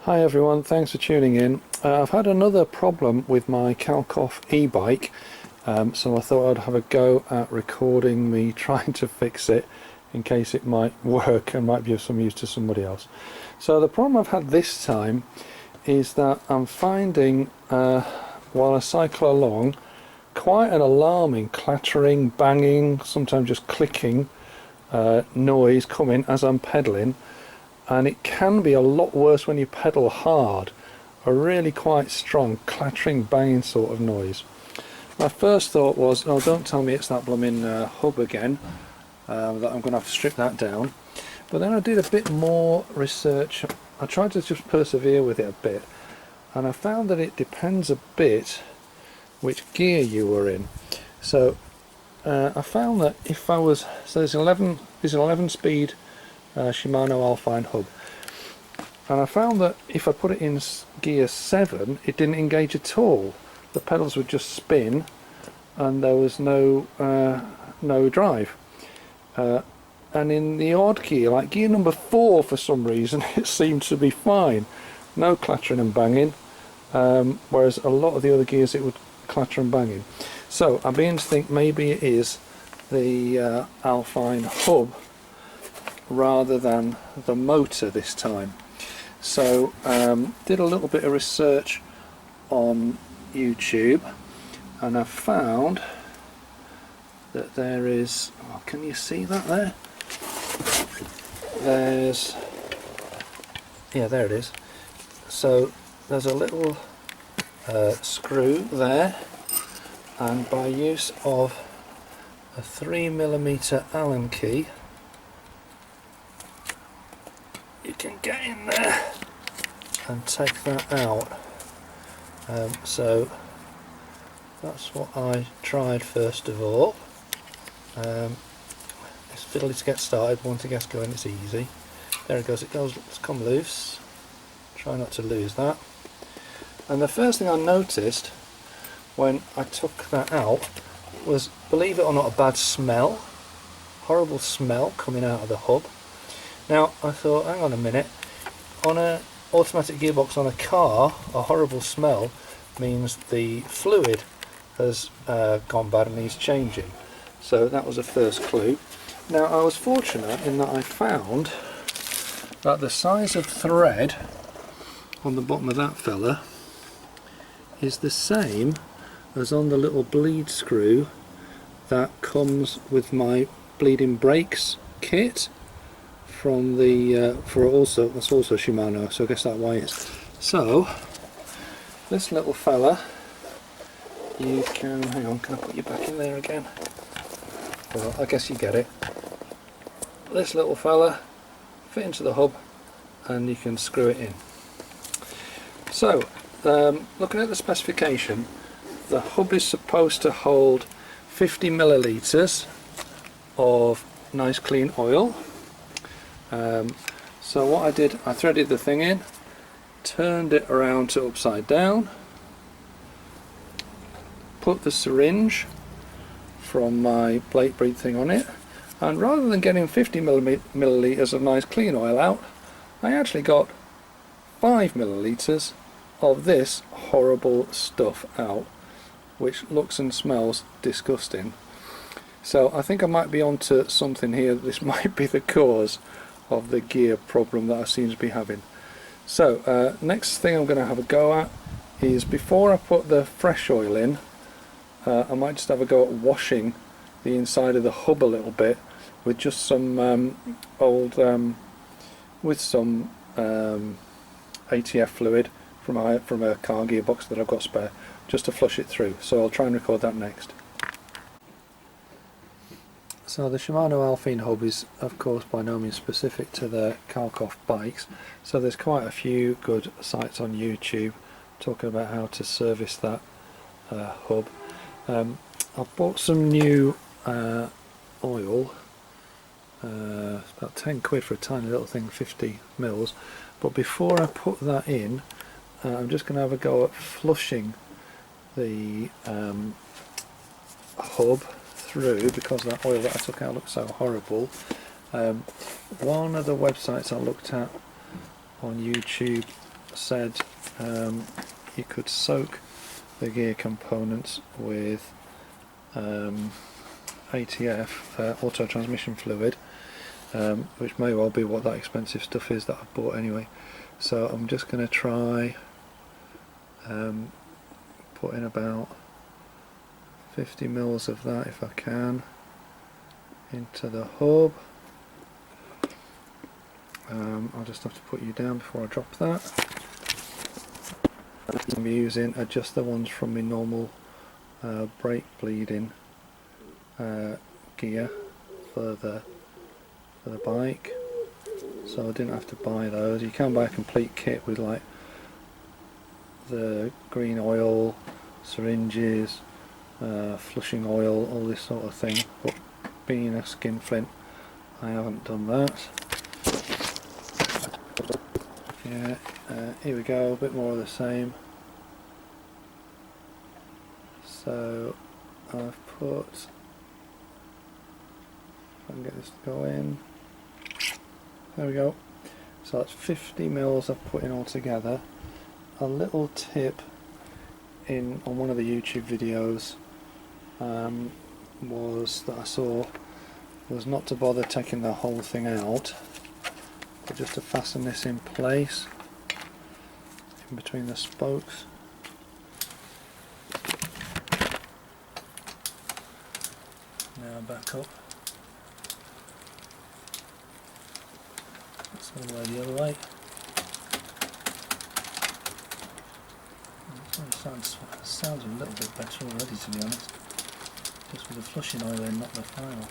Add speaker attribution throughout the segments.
Speaker 1: Hi everyone, thanks for tuning in. I've had another problem with my Kalkhoff e-bike, so I thought I'd have a go at recording me trying to fix it in case it might work and might be of some use to somebody else. So the problem I've had this time is that I'm finding, while I cycle along, quite an alarming clattering, banging, sometimes just clicking noise coming as I'm pedalling. And it can be a lot worse when you pedal hard, a really quite strong clattering, banging sort of noise. My first thought was, oh, don't tell me it's that blooming hub again, that I'm going to have to strip that down. But then I did a bit more research. I tried to just persevere with it a bit, and I found that it depends a bit which gear you were in. So I found that if I was, so there's an 11 speed Shimano alfine hub, and I found that if I put it in gear 7 it didn't engage at all. The pedals would just spin and there was no drive, and in the odd gear, like gear number 4, for some reason it seemed to be fine, no clattering and banging, whereas a lot of the other gears it would clatter and banging. So I'm beginning to think maybe it is the alfine hub rather than the motor this time. So did a little bit of research on YouTube, and I found that there is, oh, can you see that there? There's, yeah, there it is. So there's a little screw there, and by use of a 3mm Allen key you can get in there and take that out. So that's what I tried first of all. It's fiddly to get started, once it gets going it's easy. There it goes, it's come loose. Try not to lose that. And the first thing I noticed when I took that out was, believe it or not, a bad smell. Horrible smell coming out of the hub. Now I thought, hang on a minute, on an automatic gearbox on a car, a horrible smell means the fluid has gone bad and needs changing. So that was a first clue. Now I was fortunate in that I found that the size of thread on the bottom of that fella is the same as on the little bleed screw that comes with my bleeding brakes kit from the that's also Shimano, so I guess that's why it's. So this little fella, you can, hang on, can I put you back in there again? Well, I guess you get it. This little fella fit into the hub and you can screw it in. So looking at the specification, the hub is supposed to hold 50 millilitres of nice clean oil. So what I did, I threaded the thing in, turned it around to upside down, put the syringe from my plate breed thing on it, and rather than getting 50 millilitres of nice clean oil out, I actually got 5 millilitres of this horrible stuff out, which looks and smells disgusting. So I think I might be onto something here. This might be the cause of the gear problem that I seem to be having. So next thing I'm going to have a go at is, before I put the fresh oil in, I might just have a go at washing the inside of the hub a little bit with just some with some ATF fluid from a car gearbox that I've got spare, just to flush it through. So I'll try and record that next. So the Shimano alfine hub is of course by no means specific to the Kalkhoff bikes, so there's quite a few good sites on YouTube talking about how to service that hub. I've bought some new oil, it's about 10 quid for a tiny little thing, 50 mils, but before I put that in, I'm just going to have a go at flushing the hub through, because that oil that I took out looks so horrible. One of the websites I looked at on YouTube said you could soak the gear components with ATF, auto transmission fluid, which may well be what that expensive stuff is that I bought anyway. So I'm just going to try putting about 50 mils of that, if I can, into the hub. I'll just have to put you down before I drop that. I'm using just the ones from my normal brake bleeding gear for the bike, so I didn't have to buy those. You can buy a complete kit with like the green oil, syringes, flushing oil, all this sort of thing, but being a skinflint I haven't done that. Yeah, here we go, a bit more of the same. So I've put, if I can get this to go in, there we go. So that's 50 mils I've put in all together. A little tip on one of the YouTube videos was that I saw was not to bother taking the whole thing out, but just to fasten this in place in between the spokes. Now back up. That's all the way the other way. Sounds a little bit better already, to be honest. Just with the flushing oil in, not the file.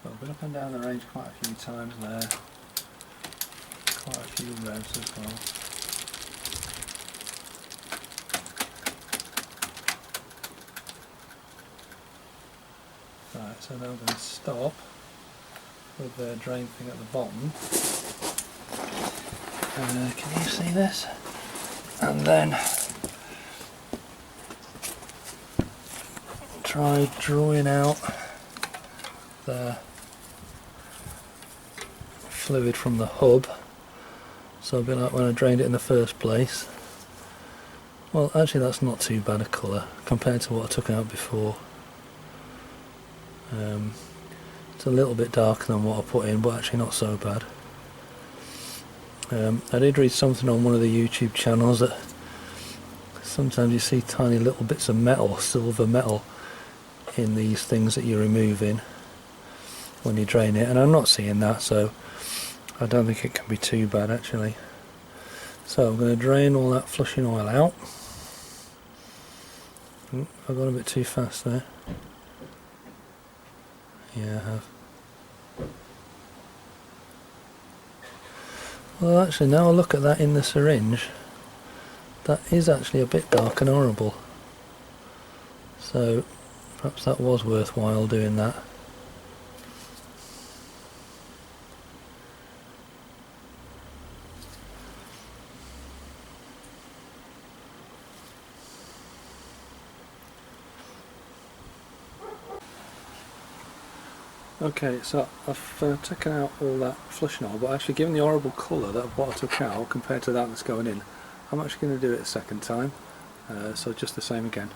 Speaker 1: So I've been up and down the range quite a few times there, quite a few revs as well. Right, so now I'm going to stop with the drain thing at the bottom. Can you see this? And then try drawing out the fluid from the hub, so it'll be like when I drained it in the first place. Well, actually that's not too bad a colour compared to what I took out before. It's a little bit darker than what I put in, but actually not so bad. I did read something on one of the YouTube channels that sometimes you see tiny little bits of metal, silver metal, in these things that you're removing when you drain it, and I'm not seeing that, so I don't think it can be too bad actually. So I'm going to drain all that flushing oil out. I've gone a bit too fast there. Yeah, I have. Well, actually, now I look at that in the syringe, that is actually a bit dark and horrible. So perhaps that was worthwhile doing that. Okay, so I've taken out all that flushing oil, but actually given the horrible colour that what I took out compared to that that's going in, I'm actually going to do it a second time, so just the same again.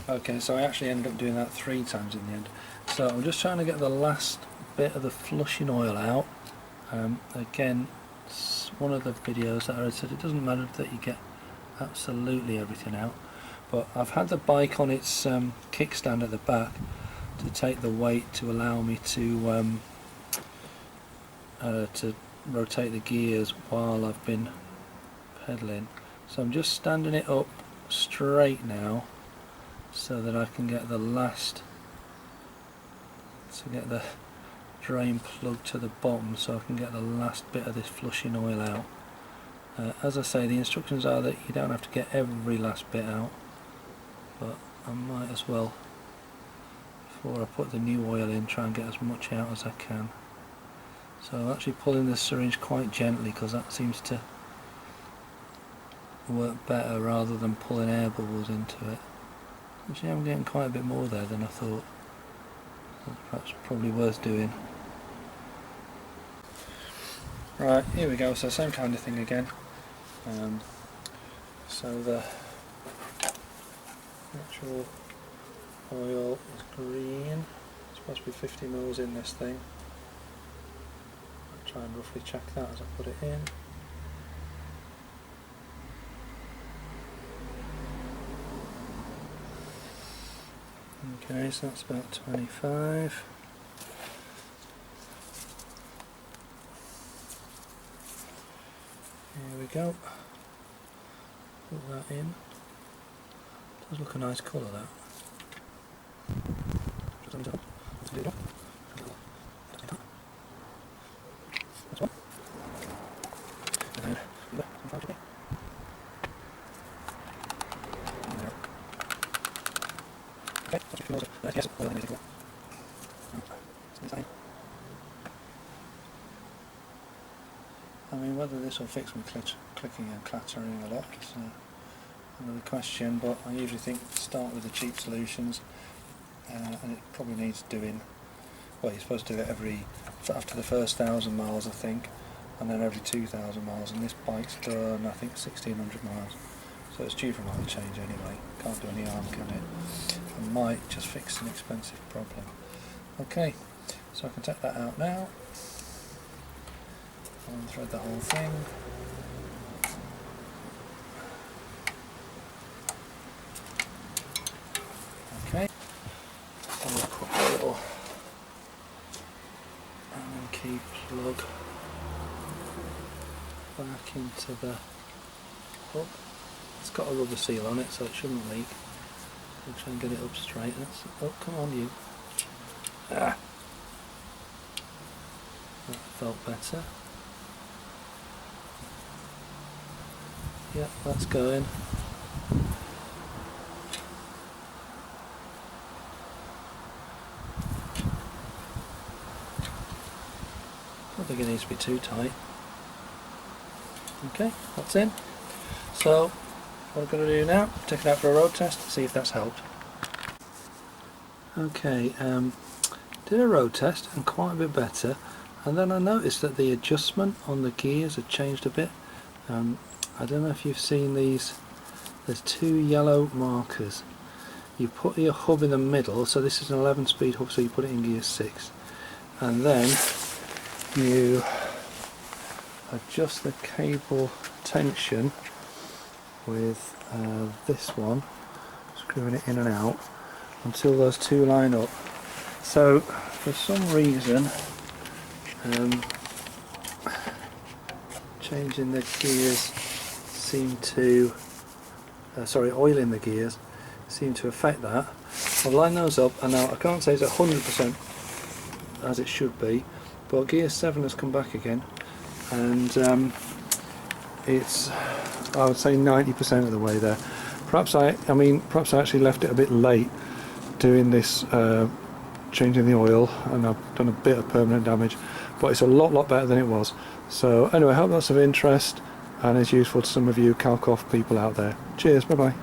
Speaker 1: Okay, so I actually ended up doing that 3 times in the end. So I'm just trying to get the last bit of the flushing oil out. Again, it's one of the videos that I said it doesn't matter that you get absolutely everything out, but I've had the bike on its kickstand at the back to take the weight to allow me to rotate the gears while I've been pedaling. So I'm just standing it up straight now so that I can get the drain plug to the bottom, so I can get the last bit of this flushing oil out. As I say, the instructions are that you don't have to get every last bit out, but I might as well, before I put the new oil in, try and get as much out as I can. So I'm actually pulling the syringe quite gently because that seems to work better rather than pulling air bubbles into it. Actually, I'm getting quite a bit more there than I thought. That's perhaps probably worth doing. Right, here we go, so same kind of thing again. So the actual oil is green. It's supposed to be 50 mils in this thing. I'll try and roughly check that as I put it in. Okay, so that's about 25. Here we go. Put that in. Does look a nice colour, that. I mean, whether this will fix me clicking and clattering a lot is another question, but I usually think start with the cheap solutions, and it probably needs doing. Well, you're supposed to do it after the first 1,000 miles, I think, and then every 2,000 miles, and this bike's done, I think, 1,600 miles, so it's due for an oil change anyway. Can't do any harm, can it? I might just fix an expensive problem. Okay, so I can take that out now and thread the whole thing. Okay, so we'll put a little Allen key plug back into the hook. It's got a rubber seal on it, so it shouldn't leak. We'll try and get it up straight. Oh, come on, you. Ah. That felt better. Yeah, that's going. I don't think it needs to be too tight. Okay, that's in. So what I'm going to do now, take it out for a road test, see if that's helped. Okay, did a road test and quite a bit better, and then I noticed that the adjustment on the gears had changed a bit. I don't know if you've seen these, there's two yellow markers. You put your hub in the middle, so this is an 11-speed hub, so you put it in gear 6, and then you adjust the cable tension with this one, screwing it in and out until those two line up. So for some reason changing the gears seem to oiling the gears seem to affect that. I'll line those up, and now I can't say it's 100% as it should be, but gear 7 has come back again, and it's, I would say, 90% of the way there. Perhaps I actually left it a bit late doing this, changing the oil, and I've done a bit of permanent damage, but it's a lot better than it was. So anyway, I hope that's of interest and is useful to some of you Kalkhoff people out there. Cheers, bye bye.